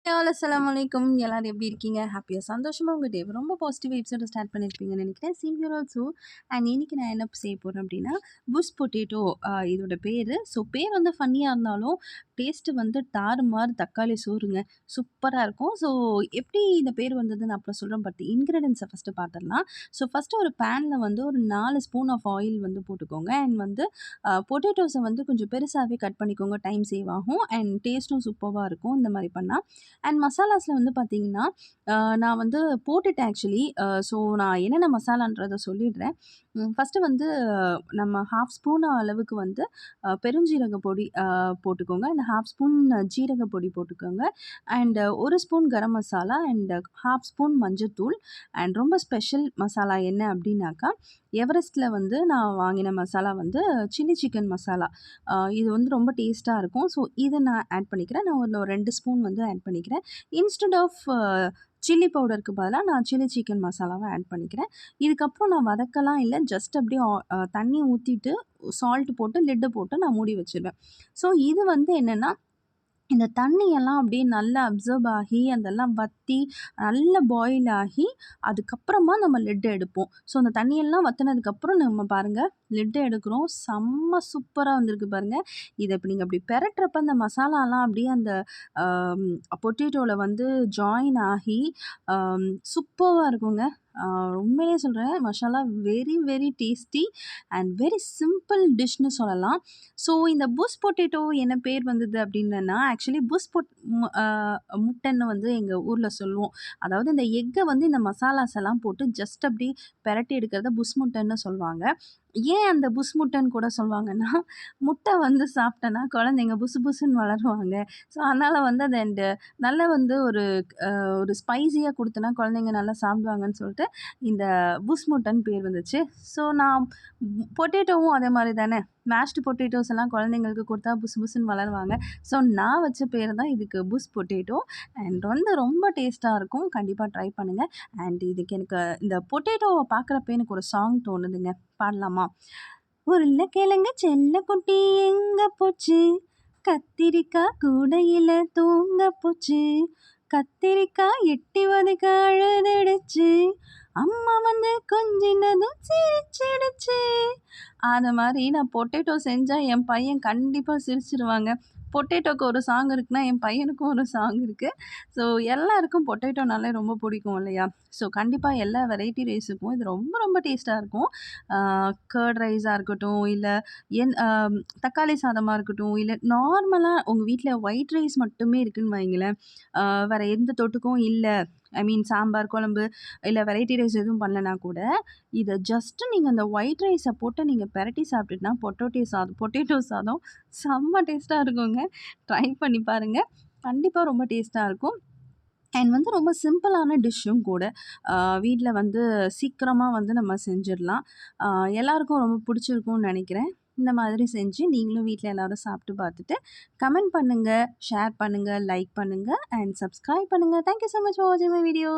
Hello அஸ்ஸலாமு எல்லாரும் எப்படி இருக்கீங்க? ஹாப்பியா சந்தோஷமா உங்க டேவ ரொம்ப பாசிட்டிவ் வைப்ஸோட ஸ்டார்ட் பண்ணியிருப்பீங்கன்னு நினைக்கிறேன். Same here also. அண்ட் இன்னைக்கு நான் என்ன செய்ய போறேன் அப்படின்னா, புஷ் பொட்டேட்டோ இதோட பேரு. ஸோ பேர் வந்து ஃபன்னியா இருந்தாலும், டேஸ்ட்டு வந்து தாறுமாறு தக்காளி சோறுங்க. சூப்பரா இருக்கும். ஸோ எப்படி இந்த பேர் வந்ததுன்னு நான் அப்புறம் சொல்றேன். பட் இன்கிரீடியன்ட்ஸ ஃபர்ஸ்ட்டு பார்த்துடலாம். ஸோ ஃபர்ஸ்ட்டு ஒரு பேன்ல வந்து ஒரு 4 ஸ்பூன் ஆஃப் ஆயில் வந்து போட்டுக்கோங்க. அண்ட் வந்து பொட்டேட்டோஸ வந்து கொஞ்சம் பெருசாவே கட் பண்ணிக்கோங்க. டைம் சேவ் ஆகும். அண்ட் டேஸ்ட்டும் சூப்பர்வா இருக்கும் இந்த மாரி பண்ணா. அண்ட் மசாலாஸ்ல வந்து பார்த்தீங்கன்னா, நான் வந்து போட்டுட்டேன் ஆக்சுவலி. ஸோ நான் என்னென்ன மசாலான்றத சொல்லிடுறேன். ஃபர்ஸ்ட்டு வந்து நம்ம 1/2 ஸ்பூன் அளவுக்கு வந்து பெருஞ்சீரக பொடி போட்டுக்கோங்க. அண்ட் 1/2 ஸ்பூன் ஜீரக பொடி போட்டுக்கோங்க. And 1 spoon garam masala and 1/2 spoon மஞ்சத்தூள். அண்ட் ரொம்ப ஸ்பெஷல் மசாலா என்ன அப்டின்னாக்கா, எவரெஸ்ட்ல வந்து நான் வாங்கின மசாலா வந்து சில்லி சிக்கன் மசாலா. இது வந்து ரொம்ப டேஸ்ட்டா இருக்கும். ஸோ இத நான் ஆட் பண்ணிக்கிறேன். நான் ஒரு 2 ஸ்பூன் வந்து ஆட் பண்ணிக்கிறேன். இன்ஸ்டெட் ஆஃப் சில்லி பவுடருக்கு பதிலா நான் சில்லி சிக்கன் மசாலாவ ஆட் பண்ணிக்கிறேன். இதுக்கப்புறம் நான் வதக்கலாம் இல்ல. ஜஸ்ட் அப்படியே தண்ணி ஊத்திட்டு, சால்ட் போட்டு லிட்ட போட்டு நான் மூடி வச்சுருவேன். ஸோ இது வந்து என்னன்னா, இந்த தண்ணியெல்லாம் அப்படியே நல்லா அப்சர்வ் ஆகி, அதெல்லாம் வத்தி, நல்லா பாயில் ஆகி, அதுக்கப்புறமா நம்ம லிட் எடுப்போம். ஸோ அந்த தண்ணியெல்லாம் வத்துனதுக்கப்புறம் நம்ம பாருங்க, லிட் எடுக்கிறோம். செம்ம சூப்பரா வந்திருக்கு பாருங்க. இத இப்ப நீங்க அப்படி பெரட்டுறப்ப அந்த மசாலாலாம் அப்படியே அந்த அம் பொட்டேட்டோல வந்து ஜாயின் ஆகி, சூப்பர்வா இருக்குங்க. அ உண்மையிலேயே சொல்றேன். Masala very very tasty and very simple டிஷ்ன்னு சொல்லலாம். ஸோ இந்த புஷ் பொட்டேட்டோ என்ன பேர் வந்தது அப்படின்னன்னா, ஆக்சுவலி புஷ் பொட் மு அ முட்டைன்னு வந்து எங்க ஊர்ல சொல்லுவோம். அதாவது இந்த எக்க வந்து இந்த மசாலாஸ் எல்லாம் போட்டு ஜஸ்ட் அப்படி பெரட்டி எடுக்கிறத புஷ் முட்டைன்னு சொல்வாங்க. ஏன் அந்த புஷ் முட்டைன்னு கூட சொல்வாங்கன்னா, முட்டை வந்து சாப்பிட்டோன்னா குழந்தைங்க புசு புசுன்னு வளருவாங்க. ஸோ அதனால வந்து அது அண்ட் நல்லா வந்து ஒரு ஸ்பைசியா குடுத்தோன்னா குழந்தைங்க நல்லா சாப்பிடுவாங்கன்னு சொல்லிட்டு, இந்த புஷ் முட்டைன்னு பேர் வந்துச்சு. ஸோ நான் பொட்டேட்டோவும் அதே மாரி தானே. மேஷ்டு பொட்டேட்டோஸ் எல்லாம் குழந்தைங்களுக்கு குடுத்தா புசு புசுன்னு வளருவாங்க. ஸோ நான் வச்ச பேரு தான் இதுக்கு புஷ் பொட்டேட்டோ. அண்ட் வந்து ரொம்ப டேஸ்ட்டா இருக்கும். கண்டிப்பா ட்ரை பண்ணுங்க. அண்ட் இதுக்கு எனக்கு இந்த பொட்டேட்டோவ பார்க்குறப்ப எனக்கு ஒரு சாங் தோணுதுங்க. பாடலாமா? உருளைக்கிழங்கு செல்லக்குட்டி எங்க போச்சு? கத்திரிக்கா கூடையில தூங்க போச்சு. கத்திரிக்காய் எட்டி வதைக்க அழுதுடுச்சு. அம்மா வந்து கொஞ்சினதும் சிரிச்சிடுச்சு. அந்த மாரி நான் பொட்டேட்டோ செஞ்சா என் பையன் கண்டிப்பா சிரிச்சிருவாங்க. பொட்டேட்டோக்கு ஒரு சாங் இருக்குன்னா, என் பையனுக்கும் ஒரு சாங் இருக்கு. ஸோ எல்லாருக்கும் பொட்டேட்டோனாலே ரொம்ப பிடிக்கும் இல்லையா? ஸோ கண்டிப்பா எல்லா வெரைட்டி ரைஸுக்கும் இது ரொம்ப ரொம்ப டேஸ்ட்டா இருக்கும். ஆ கர்ட் ரைஸா இருக்கட்டும், இல்ல என் தக்காளி சாதமா இருக்கட்டும், இல்ல நார்மலா உங்க வீட்ல ஒயிட் ரைஸ் மட்டுமே இருக்குன்னு வைங்களேன், அ வேற எந்த தொட்டுக்கும் இல்ல. ஐ மீன் சாம்பார், குழம்பு இல்ல வெரைட்டி ரைஸ் எதுவும் பண்ணலனா கூட, இத ஜஸ்ட் நீங்க அந்த ஒயிட் ரைஸ போட்டு நீங்க பெரட்டி சாப்பிட்டுட்டுனா, பொட்டேட்டோ சாதம் செம்ம டேஸ்ட்டா இருக்குங்க. ட்ரை பண்ணி பாருங்க. கண்டிப்பா ரொம்ப டேஸ்ட்டா இருக்கும். அண்ட் வந்து ரொம்ப சிம்பிளான டிஷ்ஷும் கூட. அ வீட்ல வந்து சீக்கிரமா வந்து நம்ம செஞ்சிடலாம். அ எல்லாருக்கும் ரொம்ப பிடிச்சிருக்கும்னு நெனைக்கிறேன். இந்த மாதிரி செஞ்சு நீங்களும் வீட்ல எல்லாரும் சாப்பிட்டு பார்த்துட்டு, கமெண்ட் பண்ணுங்க, ஷேர் பண்ணுங்க, லைக் பண்ணுங்க அண்ட் சப்ஸ்கிரைப் பண்ணுங்க. Thank you so much for வாட்சிங் மை வீடியோ.